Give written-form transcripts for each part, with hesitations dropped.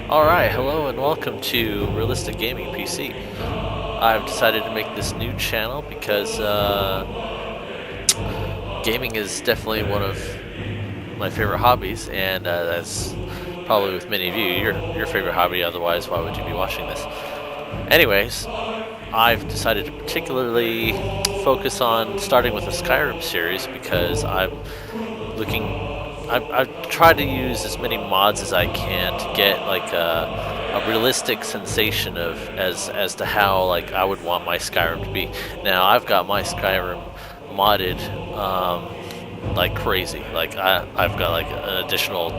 Alright, hello and welcome to Realistic Gaming PC. I've decided to make this new channel because gaming is definitely one of my favorite hobbies, and as probably with many of you, your favorite hobby, otherwise why would you be watching this? Anyways, I've decided to particularly focus on starting with the Skyrim series because I've tried to use as many mods as I can to get like a realistic sensation of as to how like I would want my Skyrim to be. Now I've got my Skyrim modded like crazy. Like I've got like an additional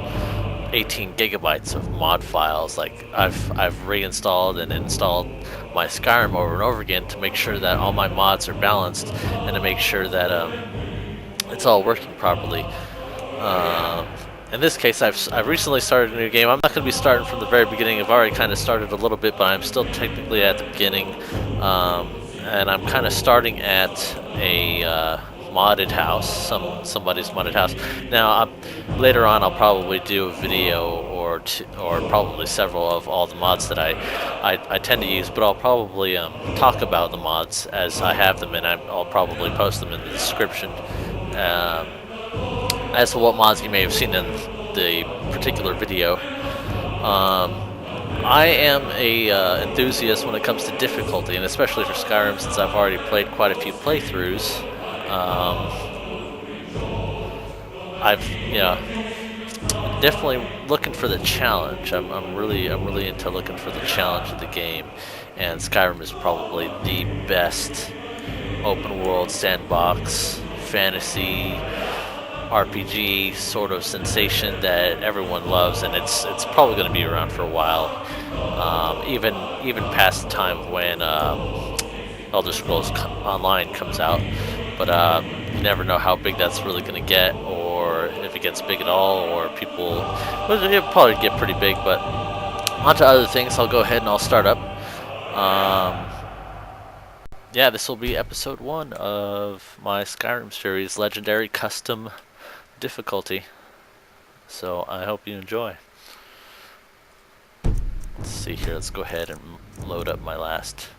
18 gigabytes of mod files. Like I've reinstalled and installed my Skyrim over and over again to make sure that all my mods are balanced and to make sure that it's all working properly. Um, in this case, I've recently started a new game. I'm not going to be starting from the very beginning. I've already kind of started a little bit, but I'm still technically at the beginning. And I'm kind of starting at a modded house, somebody's modded house. Now, later on, I'll probably do a video or two, or probably several of all the mods that I tend to use. But I'll probably talk about the mods as I have them, and I'll probably post them in the description. Um, as to what mods you may have seen in the particular video. I am a enthusiast when it comes to difficulty, and especially for Skyrim, since I've already played quite a few playthroughs. I've definitely looking for the challenge. I'm really into looking for the challenge of the game, and Skyrim is probably the best open world sandbox fantasy RPG sort of sensation that everyone loves, and it's probably going to be around for a while, even past the time when Elder Scrolls Online comes out. But you never know how big that's really going to get, or if it gets big at all, or people. Well, it'll probably get pretty big. But on to other things. I'll go ahead and I'll start up. Yeah, this will be episode 1 of my Skyrim series, Legendary Custom Difficulty. So I hope you enjoy. Let's see here, let's go ahead and load up my last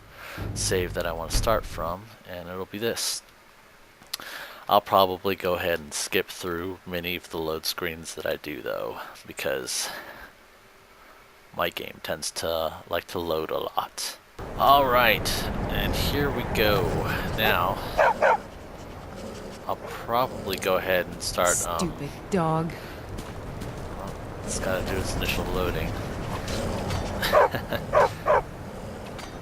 save that I want to start from, and it'll be this. I'll probably go ahead and skip through many of the load screens that I do though, because my game tends to like to load a lot. Alright, and here we go. Now, I'll probably go ahead and start. Stupid dog. Well, it's gotta do its initial loading.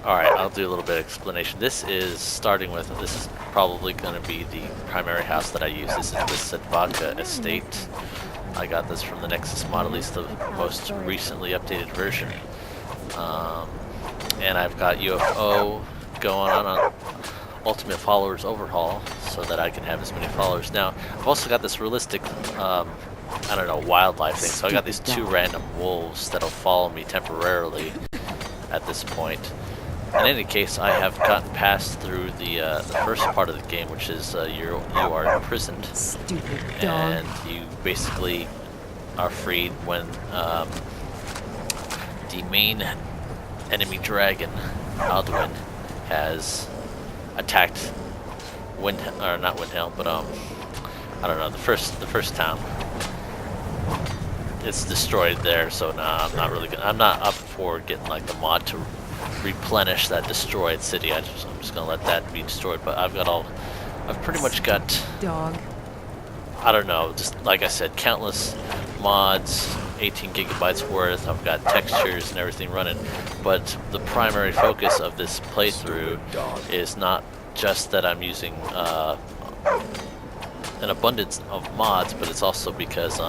Alright, I'll do a little bit of explanation. This is probably going to be the primary house that I use. This is the Sedvaka Estate. I got this from the Nexus mod, at least the most recently updated version. And I've got UFO going on Ultimate Followers Overhaul so that I can have as many followers. Now, I've also got this realistic, I don't know, wildlife thing. So I got these 2 random wolves that'll follow me temporarily at this point. In any case, I have gotten past through the first part of the game, which is you are imprisoned. Stupid dog. And you basically are freed when the main enemy dragon, Alduin, has attacked not Windhelm, but I don't know, the first town. It's destroyed there, so nah, I'm not up for getting like the mod to replenish that destroyed city. I'm just gonna let that be destroyed. But I've pretty much got dog. I don't know, just like I said, countless mods, 18 gigabytes worth. I've got textures and everything running, but the primary focus of this playthrough is not just that I'm using an abundance of mods, but it's also because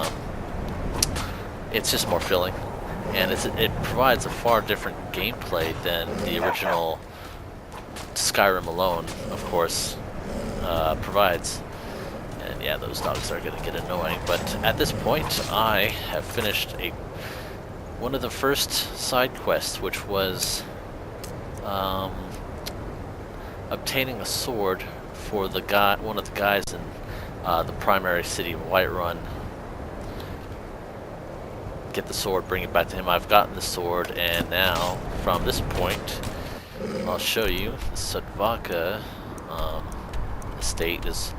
it's just more filling, and it provides a far different gameplay than the original Skyrim alone, of course, provides. And yeah, those dogs are going to get annoying, but at this point I have finished one of the first side quests, which was obtaining a sword for one of the guys in the primary city of Whiterun. get the sword, bring it back to him. I've gotten the sword, and now from this point, I'll show you the Sudvaka estate is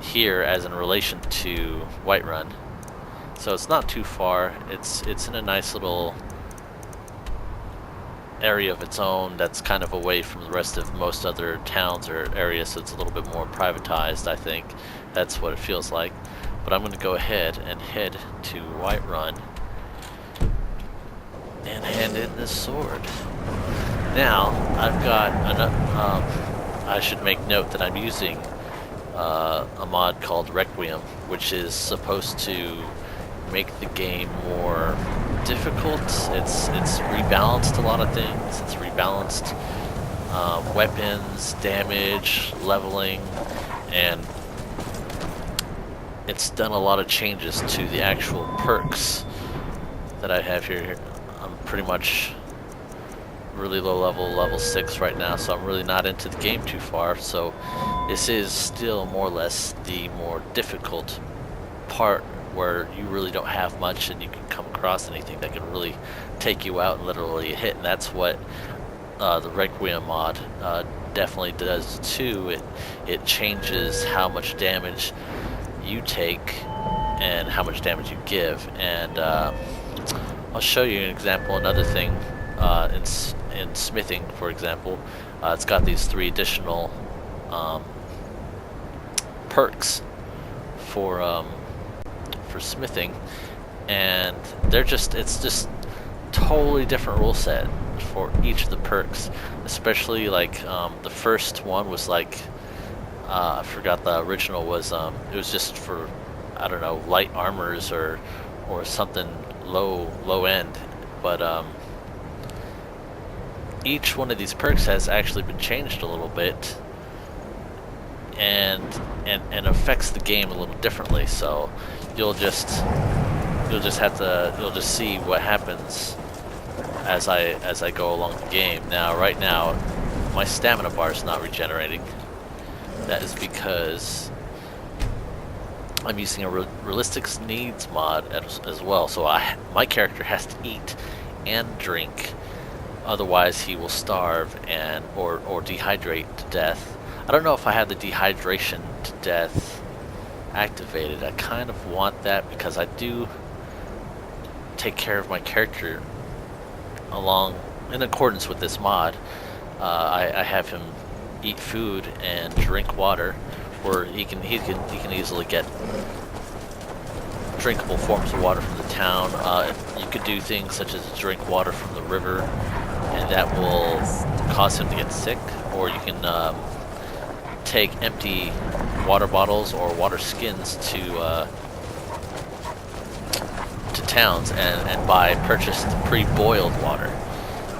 here as in relation to Whiterun. So it's not too far. It's in a nice little area of its own that's kind of away from the rest of most other towns or areas, so it's a little bit more privatized, I think. That's what it feels like. But I'm going to go ahead and head to Whiterun and hand in this sword. Now, I've got I should make note that I'm using a mod called Requiem, which is supposed to make the game more difficult. It's rebalanced a lot of things. It's rebalanced weapons, damage, leveling, and it's done a lot of changes to the actual perks that I have here. I'm pretty much really low level 6 right now, so I'm really not into the game too far. So this is still more or less the more difficult part, where you really don't have much and you can come across anything that can really take you out and literally hit, and that's what the Requiem mod definitely does too. It changes how much damage you take and how much damage you give, and I'll show you an example. Another thing in smithing, for example, it's got these 3 additional perks for smithing, and it's just totally different rule set for each of the perks. Especially like the first one was like I forgot the original was it was just for, I don't know, light armors or something low end, but each one of these perks has actually been changed a little bit and affects the game a little differently. So you'll just see what happens as I go along the game. Now, right now, my stamina bar is not regenerating. That is because I'm using a realistic needs mod as well. So my character has to eat and drink, otherwise he will starve or dehydrate to death. I don't know if I have the dehydration to death activated. I kind of want that because I do take care of my character in accordance with this mod. I have him eat food and drink water, where he can easily get drinkable forms of water from the town. You could do things such as drink water from the river, and that will cause him to get sick. Or you can take empty water bottles or water skins to towns and buy purchased pre-boiled water.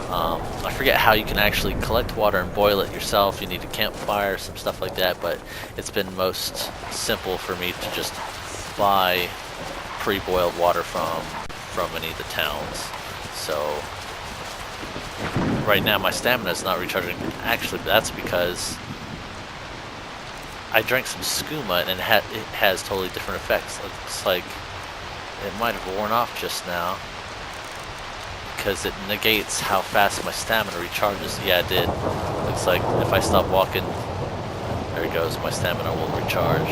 I forget how you can actually collect water and boil it yourself. You need a campfire, some stuff like that, but it's been most simple for me to just buy pre-boiled water from any of the towns. So right now my stamina is not recharging. Actually, that's because I drank some skooma and it has totally different effects. It's like it might have worn off just now, because it negates how fast my stamina recharges. Yeah, it did. Looks like if I stop walking, there it goes, my stamina will recharge.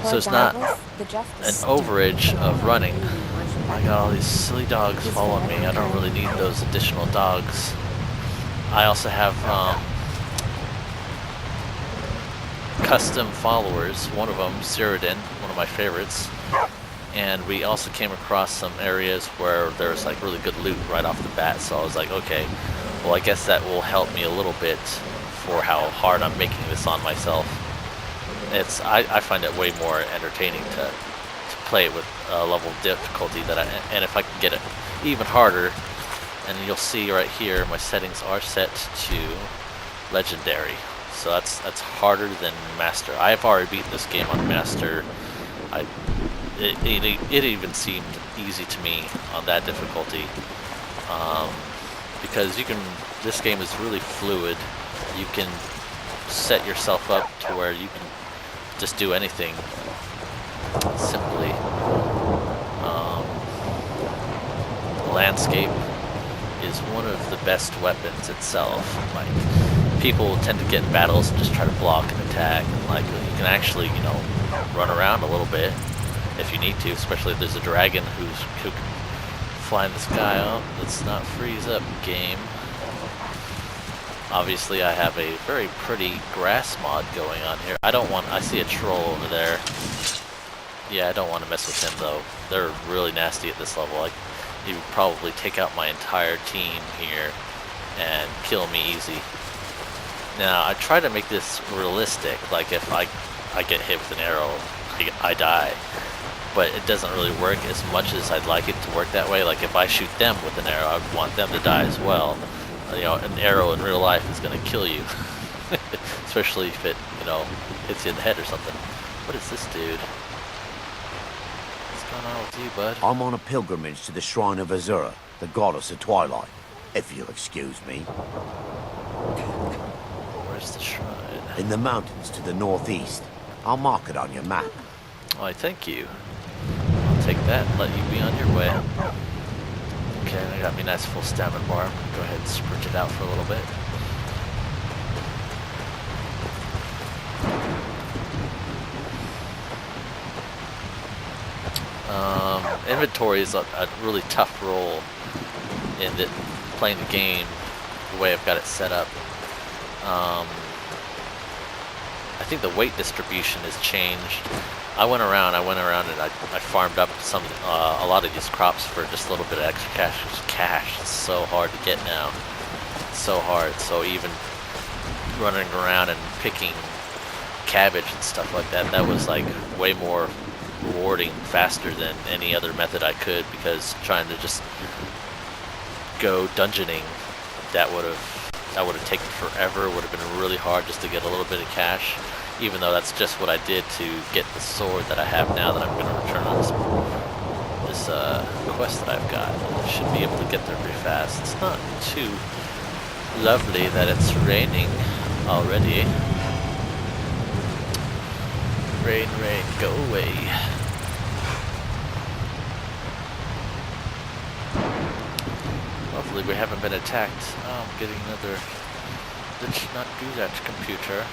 So it's not an overage of running. I got all these silly dogs following me. I don't really need those additional dogs. I also have custom followers. One of them, Cyrodiil, one of my favorites. And we also came across some areas where there's like really good loot right off the bat, so I was like, okay, well I guess that will help me a little bit for how hard I'm making this on myself. I find it way more entertaining to play it with a level of difficulty and if I can get it even harder, and you'll see right here my settings are set to legendary, so that's harder than master. I have already beaten this game on master. It even seemed easy to me on that difficulty, because this game is really fluid. You can set yourself up to where you can just do anything simply. landscape is one of the best weapons itself. Like, people tend to get in battles and just try to block and attack, and like you can actually, you know, run around a little bit if you need to, especially if there's a dragon who can fly in the sky. Oh, let's not freeze up, game. Obviously, I have a very pretty grass mod going on here. I see a troll over there. Yeah, I don't want to mess with him though. They're really nasty at this level. Like, he would probably take out my entire team here and kill me easy. Now, I try to make this realistic. Like, if I get hit with an arrow, I die. But it doesn't really work as much as I'd like it to work that way. Like, if I shoot them with an arrow, I want them to die as well. You know, an arrow in real life is going to kill you. Especially if it, you know, hits you in the head or something. What is this dude? What's going on with you, bud? I'm on a pilgrimage to the shrine of Azura, the goddess of twilight, if you'll excuse me. Where's the shrine? In the mountains to the northeast. I'll mark it on your map. Oh, I thank you. I'll take that and let you be on your way. Okay, I got me a nice full stamina bar. Go ahead and sprint it out for a little bit. Inventory is a really tough role in playing the game the way I've got it set up. I think the weight distribution has changed. I went around and I farmed up a lot of these crops for just a little bit of extra cash. Cash is so hard to get now. It's so hard. So even running around and picking cabbage and stuff like that, that was like way more rewarding faster than any other method I could, because trying to just go dungeoning, that would have taken forever. Would have been really hard just to get a little bit of cash. Even though that's just what I did to get the sword that I have now that I'm going to return on this quest that I've got. I should be able to get there pretty fast. It's not too lovely that it's raining already. Rain, rain, go away. Hopefully we haven't been attacked. Oh, I'm getting another... Let's not do that, computer.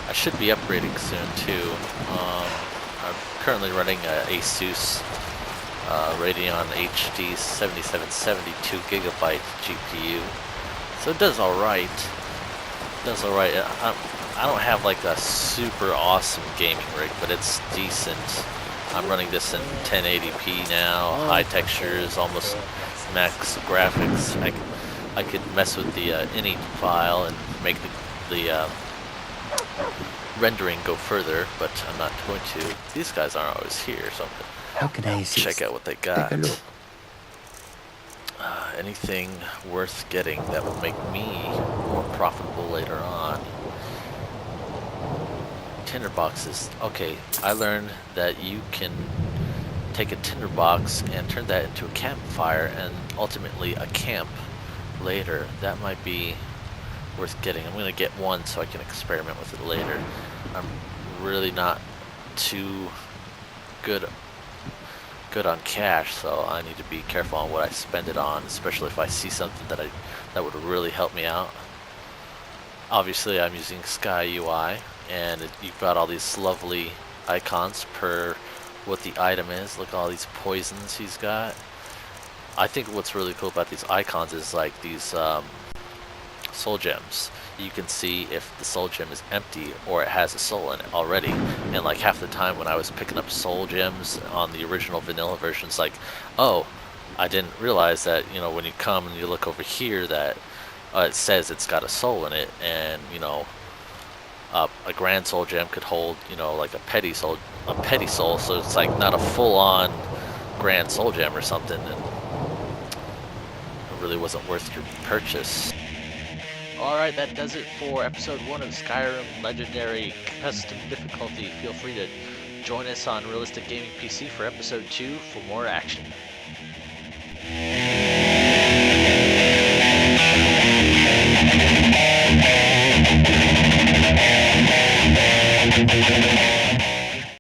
I should be upgrading soon too. I'm currently running a Asus Radeon HD 7770 2GB GPU, so it does alright. I don't have like a super awesome gaming rig, but it's decent. I'm running this in 1080p now, high textures, almost max graphics. I could mess with the ini file and make the rendering go further, but I'm not going to. These guys aren't always here, so How can I assist? check out what they got. Take a look. Anything worth getting that will make me more profitable later on. Tinderboxes. Okay, I learned that you can take a tinderbox and turn that into a campfire and ultimately a camp later. That might be worth getting. I'm going to get one so I can experiment with it later. I'm really not too good on cash, so I need to be careful on what I spend it on, especially if I see something that would really help me out. Obviously, I'm using Sky UI, and you've got all these lovely icons per what the item is. Look at all these poisons he's got. I think what's really cool about these icons is like these soul gems. You can see if the soul gem is empty or it has a soul in it already. And like half the time when I was picking up soul gems on the original vanilla version, it's like, oh, I didn't realize that, you know, when you come and you look over here that it says it's got a soul in it, and you know, a grand soul gem could hold, you know, like a petty soul, so it's like not a full-on grand soul gem or something, and it really wasn't worth your purchase. Alright, that does it for episode 1 of Skyrim Legendary Custom Difficulty. Feel free to join us on Realistic Gaming PC for episode 2 for more action.